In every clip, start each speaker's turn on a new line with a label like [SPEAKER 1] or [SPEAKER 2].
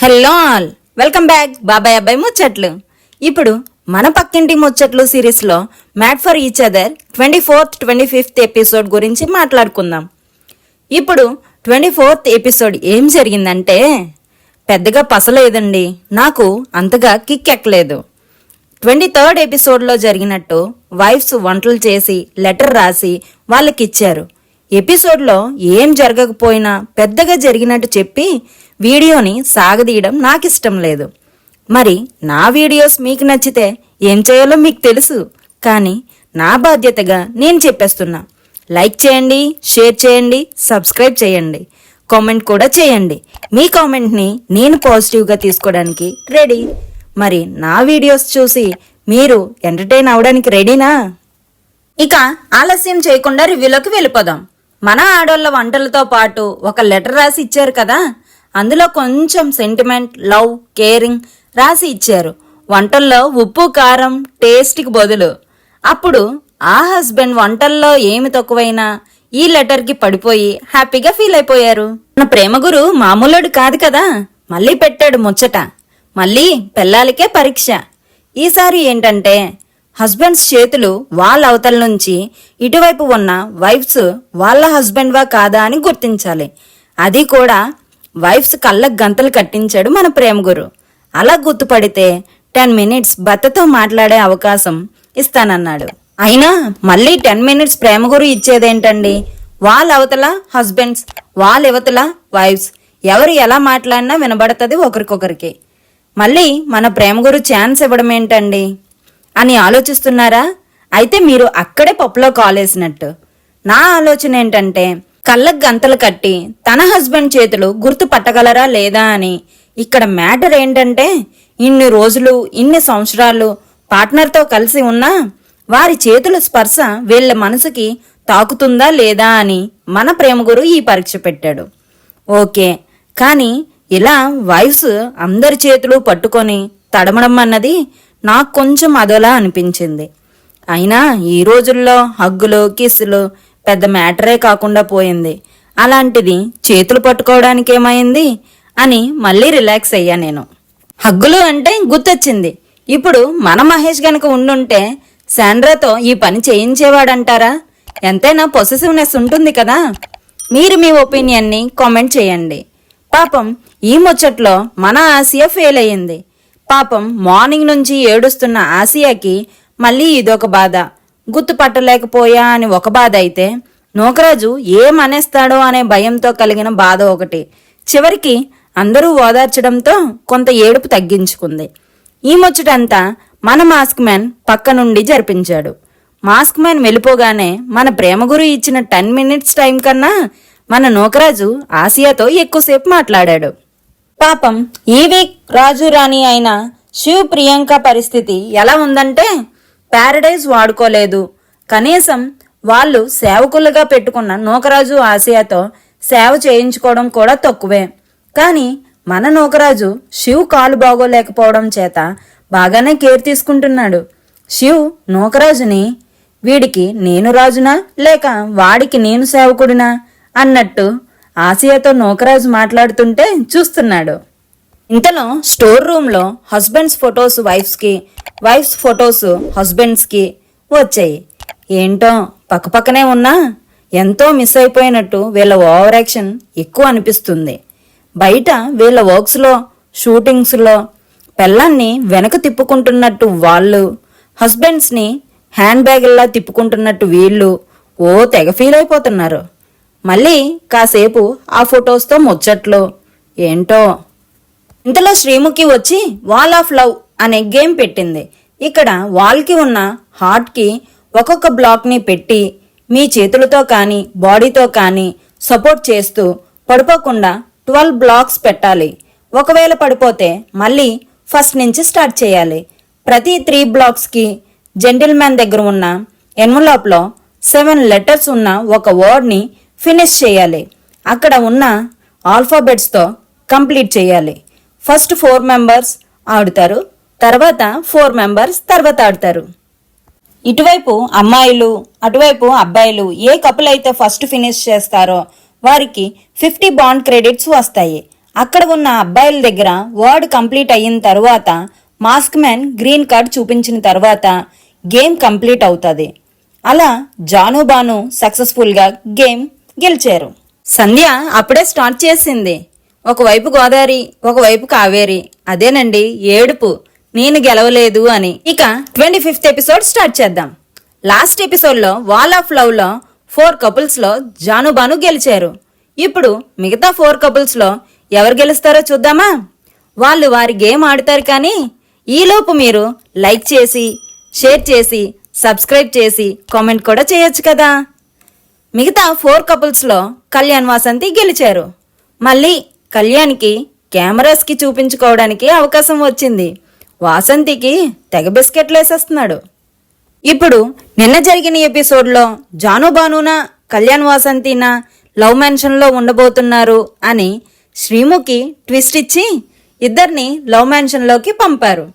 [SPEAKER 1] Hello all, welcome back బాబాయ్ అబ్బాయి ముచ్చట్లు. ఇప్పుడు మన పక్కింటి ముచ్చట్లు సిరీస్లో made for each other 24th 25th episode గురించి మాట్లాడుకుందాం. ఇప్పుడు 24th ఎపిసోడ్ ఏం జరిగిందంటే పెద్దగా పసలేదండి, నాకు అంతగా కిక్ ఎక్కలేదు. 23rd ఎపిసోడ్లో జరిగినట్టు వైఫ్స్ వంటలు చేసి లెటర్ రాసి వాళ్ళకిచ్చారు. ఎపిసోడ్లో ఏం జరగకపోయినా పెద్దగా జరిగినట్టు చెప్పి వీడియోని సాగదీయడం నాకు ఇష్టం లేదు. మరి నా వీడియోస్ మీకు నచ్చితే ఏం చేయాలో మీకు తెలుసు, కానీ నా బాధ్యతగా నేను చెప్పేస్తున్నా. లైక్ చేయండి, షేర్ చేయండి, సబ్స్క్రైబ్ చేయండి, కామెంట్ కూడా చేయండి. మీ కామెంట్ని నేను పాజిటివ్గా తీసుకోవడానికి రెడీ. మరి నా వీడియోస్ చూసి మీరు ఎంటర్టైన్ అవ్వడానికి రెడీనా? ఇక ఆలస్యం చేయకుండా రివ్యూలోకి వెళ్ళిపోదాం. మన ఆడోళ్ళ వంటలతో పాటు ఒక లెటర్ రాసి ఇచ్చారు కదా, అందులో కొంచెం సెంటిమెంట్, లవ్, కేరింగ్ రాసి ఇచ్చారు. వంటల్లో ఉప్పు కారం టేస్ట్కి బదులు. అప్పుడు ఆ హస్బెండ్ వంటల్లో ఏమి తక్కువైనా ఈ లెటర్కి పడిపోయి హ్యాపీగా ఫీల్ అయిపోయారు. మన ప్రేమ గురు మామూలుడు కాదు కదా, మళ్ళీ పెట్టాడు ముచ్చట. మళ్ళీ పెళ్ళాలికే పరీక్ష. ఈసారి ఏంటంటే హస్బెండ్స్ చేతులు వాళ్ళ అవతల నుంచి ఇటువైపు ఉన్న వైఫ్స్ వాళ్ళ హస్బెండ్వా కాదా అని గుర్తించాలి. అది కూడా వైఫ్స్ కళ్ళకు గంతలు కట్టించాడు మన ప్రేమ గురు. అలా గుర్తుపడితే 10 minutes భర్తతో మాట్లాడే అవకాశం ఇస్తానన్నాడు. అయినా మళ్ళీ 10 minutes ప్రేమ గురు ఇచ్చేదేంటండి? వాళ్ళ అవతల హస్బెండ్స్, వాళ్ళ యువతల వైఫ్స్, ఎవరు ఎలా మాట్లాడినా వినబడుతుంది ఒకరికొకరికి. మళ్ళీ మన ప్రేమ గురు ఛాన్స్ ఇవ్వడం ఏంటండి అని ఆలోచిస్తున్నారా? అయితే మీరు అక్కడే పప్పులో కాలేసినట్టు. నా ఆలోచన ఏంటంటే కళ్ళకు గంతలు కట్టి తన హస్బెండ్ చేతులు గుర్తు పట్టగలరా లేదా అని. ఇక్కడ మ్యాటర్ ఏంటంటే ఇన్ని రోజులు, ఇన్ని సంవత్సరాలు పార్ట్నర్తో కలిసి ఉన్నా వారి చేతుల స్పర్శ వీళ్ళ మనసుకి తాకుతుందా లేదా అని మన ప్రేమ గురు ఈ పరీక్ష పెట్టాడు. ఓకే, కానీ ఇలా వైఫ్స్ అందరి చేతులు పట్టుకొని తడమడం అన్నది నాకు కొంచెం అదోలా అనిపించింది. అయినా ఈ రోజుల్లో హగ్గులు, కిస్సులు పెద్ద మ్యాటరే కాకుండా పోయింది. అలాంటిది చేతులు పట్టుకోవడానికి ఏమైంది అని మళ్ళీ రిలాక్స్ అయ్యా నేను. హగ్గులు అంటే గుర్తొచ్చింది, ఇప్పుడు మన మహేష్ గనక ఉండుంటే శాండ్రాతో ఈ పని చేయించేవాడంటారా? ఎంతైనా పొసెసివ్నెస్ ఉంటుంది కదా. మీరు మీ ఒపీనియన్ని కామెంట్ చేయండి. పాపం ఈ ముచ్చట్లో మన ఆసియా ఫెయిల్ అయ్యింది. పాపం మార్నింగ్ నుంచి ఏడుస్తున్న ఆసియాకి మళ్ళీ ఇదొక బాధ. గుర్తుపట్టలేకపోయా అని ఒక బాధ అయితే, నూకరాజు ఏమనేస్తాడో అనే భయంతో కలిగిన బాధ ఒకటి. చివరికి అందరూ ఓదార్చడంతో కొంత ఏడుపు తగ్గించుకుంది. ఈ ముచ్చటంతా మన మాస్క్ మ్యాన్ పక్క నుండి జరిపించాడు. మాస్క్ మ్యాన్ వెళ్ళిపోగానే మన ప్రేమ గురు ఇచ్చిన 10 minutes టైం కన్నా మన నూకరాజు ఆసియాతో ఎక్కువసేపు మాట్లాడాడు. పాపం ఈ వీక్ రాజు రాణి అయిన శివ్ ప్రియాంక పరిస్థితి ఎలా ఉందంటే ప్యారడైజ్ వాడుకోలేదు. కనీసం వాళ్ళు సేవకులుగా పెట్టుకున్న నూకరాజు ఆసియాతో సేవ చేయించుకోవడం కూడా తక్కువే. కానీ మన నూకరాజు శివ్ కాలు బాగోలేకపోవడం చేత బాగానే కేర్ తీసుకుంటున్నాడు. శివ్ నూకరాజుని వీడికి నేను రాజునా లేక వాడికి నేను సేవకుడినా అన్నట్టు ఆసియాతో నూకరాజు మాట్లాడుతుంటే చూస్తున్నాడు. ఇంతలో స్టోర్ రూమ్లో హస్బెండ్స్ ఫొటోస్ వైఫ్స్కి, వైఫ్స్ ఫొటోస్ హస్బెండ్స్కి వచ్చాయి. ఏంటో పక్కపక్కనే ఉన్నా ఎంతో మిస్ అయిపోయినట్టు వీళ్ళ ఓవర్ యాక్షన్ ఎక్కువ అనిపిస్తుంది. బయట వీళ్ళ వర్క్స్లో, షూటింగ్స్లో పెళ్ళాన్ని వెనక తిప్పుకుంటున్నట్టు వాళ్ళు, హస్బెండ్స్ని హ్యాండ్ బ్యాగుల్లా తిప్పుకుంటున్నట్టు వీళ్ళు ఓ తెగ ఫీల్ అయిపోతున్నారు. మళ్ళీ కాసేపు ఆ ఫొటోస్తో ముచ్చట్లు ఏంటో. ఇంతలో శ్రీముఖి వచ్చి వాల్ ఆఫ్ లవ్ అనే గేమ్ పెట్టింది. ఇక్కడ వాల్కి ఉన్న హార్ట్కి ఒక్కొక్క బ్లాక్ని పెట్టి మీ చేతులతో కానీ బాడీతో కానీ సపోర్ట్ చేస్తూ పడిపోకుండా 12 blocks పెట్టాలి. ఒకవేళ పడిపోతే మళ్ళీ ఫస్ట్ నుంచి స్టార్ట్ చేయాలి. ప్రతి 3 blocksకి జెంటిల్మ్యాన్ దగ్గర ఉన్న ఎన్వలాప్లో 7 letters ఉన్న ఒక వర్డ్ని ఫినిష్ చేయాలి. అక్కడ ఉన్న ఆల్ఫాబెట్స్తో కంప్లీట్ చేయాలి. ఫస్ట్ 4 members ఆడుతారు, తర్వాత 4 members తర్వాత ఆడతారు. ఇటువైపు అమ్మాయిలు, అటువైపు అబ్బాయిలు ఏ కపుల్ అయితే ఫస్ట్ ఫినిష్ చేస్తారో వారికి 50 బాండ్ క్రెడిట్స్ వస్తాయి. అక్కడ ఉన్న అబ్బాయిల దగ్గర వర్డ్ కంప్లీట్ అయిన తర్వాత మాస్క్ మ్యాన్ గ్రీన్ కార్డ్ చూపించిన తర్వాత గేమ్ కంప్లీట్ అవుతుంది. అలా జాను బాను సక్సెస్ఫుల్గా గేమ్ గెలిచారు. సంధ్య అప్పుడే స్టార్ట్ చేసింది. ఒకవైపు గోదావరి, ఒకవైపు కావేరి. అదేనండి ఏడుపు, నేను గెలవలేదు అని. ఇక 25th ఎపిసోడ్ స్టార్ట్ చేద్దాం. లాస్ట్ ఎపిసోడ్లో వాల్ ఆఫ్ లవ్లో 4 కపుల్స్లో జాను బాను గెలిచారు. ఇప్పుడు మిగతా 4 కపుల్స్లో ఎవరు గెలుస్తారో చూద్దామా? వాళ్ళు వారి గేమ్ ఆడతారు, కానీ ఈలోపు మీరు లైక్ చేసి, షేర్ చేసి, సబ్స్క్రైబ్ చేసి కామెంట్ కూడా చేయొచ్చు కదా. మిగతా 4 కపుల్స్లో కళ్యాణ్ వాసంతి గెలిచారు. మళ్ళీ కళ్యాణ్కి కెమెరాస్కి చూపించుకోవడానికి అవకాశం వచ్చింది. వాసంతికి తెగ బిస్కెట్లు వేసేస్తున్నాడు. ఇప్పుడు నిన్న జరిగిన ఎపిసోడ్లో జాను బానునా కళ్యాణ్ వాసంతినా లవ్ మ్యాన్షన్లో ఉండబోతున్నారు అని శ్రీముఖి ట్విస్ట్ ఇచ్చి ఇద్దరిని లవ్ మ్యాన్షన్లోకి పంపారు.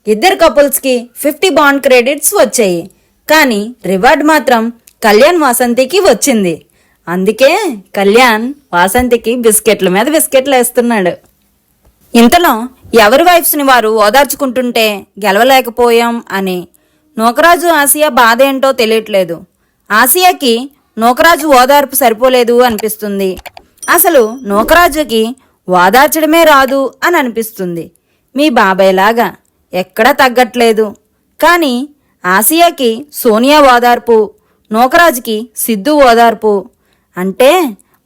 [SPEAKER 1] ఇద్దరు కపుల్స్కి 50 బాండ్ క్రెడిట్స్ వచ్చాయి. కానీ రివార్డ్ మాత్రం కళ్యాణ్ వాసంతికి వచ్చింది. అందుకే కళ్యాణ్ వాసంతికి బిస్కెట్ల మీద బిస్కెట్లు వేస్తున్నాడు. ఇంతలో ఎవరి వైఫ్స్ని వారు ఓదార్చుకుంటుంటే గెలవలేకపోయాం అని నూకరాజు ఆసియా బాధ ఏంటో తెలియట్లేదు. ఆసియాకి నూకరాజు ఓదార్పు సరిపోలేదు అనిపిస్తుంది. అసలు నూకరాజుకి ఓదార్చడమే రాదు అని అనిపిస్తుంది. మీ బాబాయ్ లాగా ఎక్కడా తగ్గట్లేదు. కానీ ఆసియాకి సోనియా ఓదార్పు, నూకరాజుకి సిద్ధు ఓదార్పు అంటే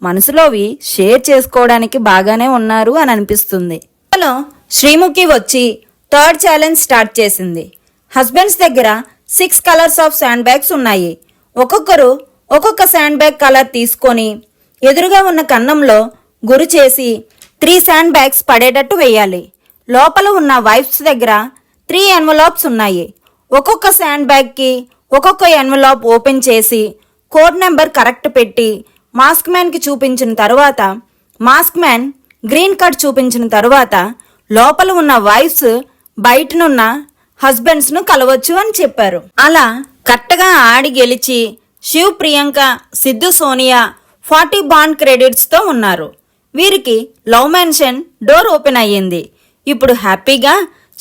[SPEAKER 1] మనసులోవి షేర్ చేసుకోవడానికి బాగానే ఉన్నారు అని అనిపిస్తుంది. అందులో శ్రీముఖి వచ్చి 3rd ఛాలెంజ్ స్టార్ట్ చేసింది. హస్బెండ్స్ దగ్గర 6 కలర్స్ ఆఫ్ శాండ్ బ్యాగ్స్ ఉన్నాయి. ఒక్కొక్కరు ఒక్కొక్క శాండ్ బ్యాగ్ కలర్ తీసుకొని ఎదురుగా ఉన్న కన్నంలో గురి చేసి 3 శాండ్ బ్యాగ్స్ పడేటట్టు వేయాలి. లోపల ఉన్న వైఫ్స్ దగ్గర 3 ఎన్వలాప్స్ ఉన్నాయి. ఒక్కొక్క శాండ్ బ్యాగ్కి ఒక్కొక్క ఎన్వలాప్ ఓపెన్ చేసి కోడ్ నెంబర్ కరెక్ట్ పెట్టి మాస్క్ మ్యాన్కి చూపించిన తర్వాత మాస్క్ మ్యాన్ గ్రీన్ కార్డ్ చూపించిన తర్వాత లోపల ఉన్న వైఫ్స్ బయటనున్న హస్బెండ్స్ను కలవచ్చు అని చెప్పారు. అలా కరెక్ట్గా ఆడి గెలిచి శివ్, ప్రియాంక, సిద్ధు, సోనియా 40 బాండ్ క్రెడిట్స్తో ఉన్నారు. వీరికి లవ్ మ్యాన్షన్ డోర్ ఓపెన్ అయ్యింది. ఇప్పుడు హ్యాపీగా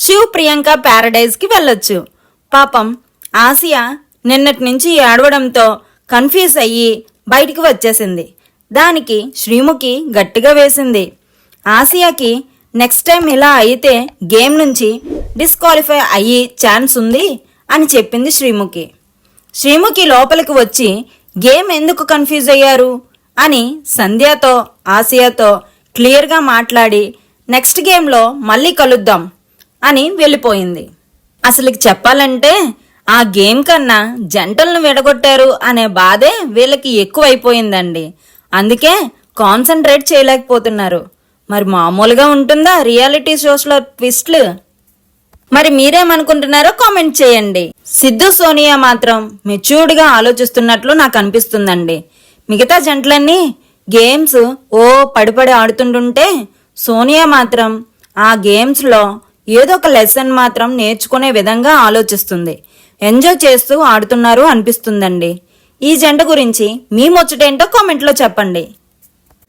[SPEAKER 1] శివ్, ప్రియాంక ప్యారడైజ్కి వెళ్ళొచ్చు. పాపం ఆసియా నిన్నటి నుంచి ఏడవడంతో కన్ఫ్యూజ్ అయ్యి బయటికి వచ్చేసింది. దానికి శ్రీముఖి గట్టిగా వేసింది. ఆసియాకి నెక్స్ట్ టైం ఇలా అయితే గేమ్ నుంచి డిస్క్వాలిఫై అయ్యి ఛాన్స్ ఉంది అని చెప్పింది శ్రీముఖి. శ్రీముఖి లోపలికి వచ్చి గేమ్ ఎందుకు కన్ఫ్యూజ్ అయ్యారు అని సంధ్యతో, ఆసియాతో క్లియర్గా మాట్లాడి నెక్స్ట్ గేమ్లో మళ్ళీ కలుద్దాం అని వెళ్ళిపోయింది. అసలు చెప్పాలంటే ఆ గేమ్ కన్నా జంటలను విడగొట్టారు అనే బాధే వీళ్ళకి ఎక్కువైపోయిందండి. అందుకే కాన్సన్ట్రేట్ చేయలేకపోతున్నారు. మరి మామూలుగా ఉంటుందా రియాలిటీ షోస్లో ట్విస్ట్లు? మరి మీరేమనుకుంటున్నారో కామెంట్ చేయండి. సిద్ధు, సోనియా మాత్రం మెచ్యూర్డ్గా ఆలోచిస్తున్నట్లు నాకు అనిపిస్తుందండి. మిగతా జంటలన్నీ గేమ్స్ పడిపడి ఆడుతుంటుంటే సోనియా మాత్రం ఆ గేమ్స్లో ఏదో ఒక లెసన్ మాత్రం నేర్చుకునే విధంగా ఆలోచిస్తుంది. ఎంజాయ్ చేస్తూ ఆడుతున్నారు అనిపిస్తుందండి. ఈ జంట గురించి మీ ముచ్చటేంటో కామెంట్లో చెప్పండి.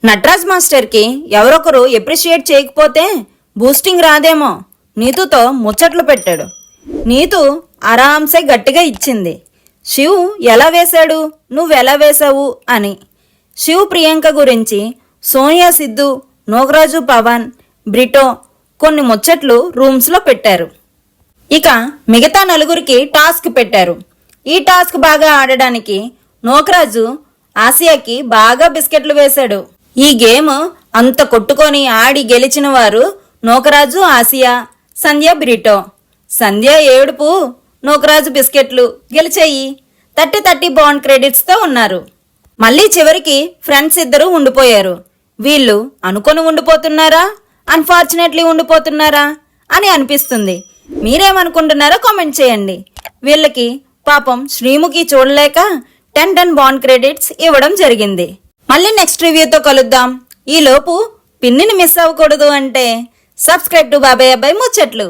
[SPEAKER 1] నటరాజ్ మాస్టర్కి ఎవరొకరు ఎప్రిషియేట్ చేయకపోతే బూస్టింగ్ రాదేమో నీతుతో ముచ్చట్లు పెట్టాడు. నీతు ఆరాంసే గట్టిగా ఇచ్చింది. శివ్ ఎలా వేశాడు, నువ్వెలా వేశావు అని. శివ్, ప్రియాంక గురించి సోనియా, సిద్ధు, నోగరాజు, పవన్, బ్రిటో కొన్ని ముచ్చట్లు రూమ్స్లో పెట్టారు. ఇక మిగతా నలుగురికి టాస్క్ పెట్టారు. ఈ టాస్క్ బాగా ఆడడానికి నోకరాజు ఆసియాకి బాగా బిస్కెట్లు వేశాడు. ఈ గేమ్ అంత కొట్టుకొని ఆడి గెలిచిన వారు నోకరాజు, ఆసియా, సంధ్య, బ్రిటో. సంధ్య ఏడుపు, నోకరాజు బిస్కెట్లు గెలిచాయి. 30 బాండ్ క్రెడిట్స్తో ఉన్నారు. మళ్ళీ చివరికి ఫ్రెండ్స్ ఇద్దరు ఉండిపోయారు. వీళ్ళు అనుకొని ఉండిపోతున్నారా, అన్ఫార్చునేట్లీ ఉండిపోతున్నారా అని అనిపిస్తుంది. మీరేమనుకుంటున్నారో కామెంట్ చేయండి. వీళ్ళకి పాపం శ్రీముఖి చూడలేక 10 బాండ్ క్రెడిట్స్ ఇవ్వడం జరిగింది. మళ్ళీ నెక్స్ట్ రివ్యూతో కలుద్దాం. ఈలోపు పిన్నిని మిస్ అవ్వకూడదు అంటే సబ్స్క్రైబ్ టు బాబాయ్ అబ్బాయి ముచ్చట్లు.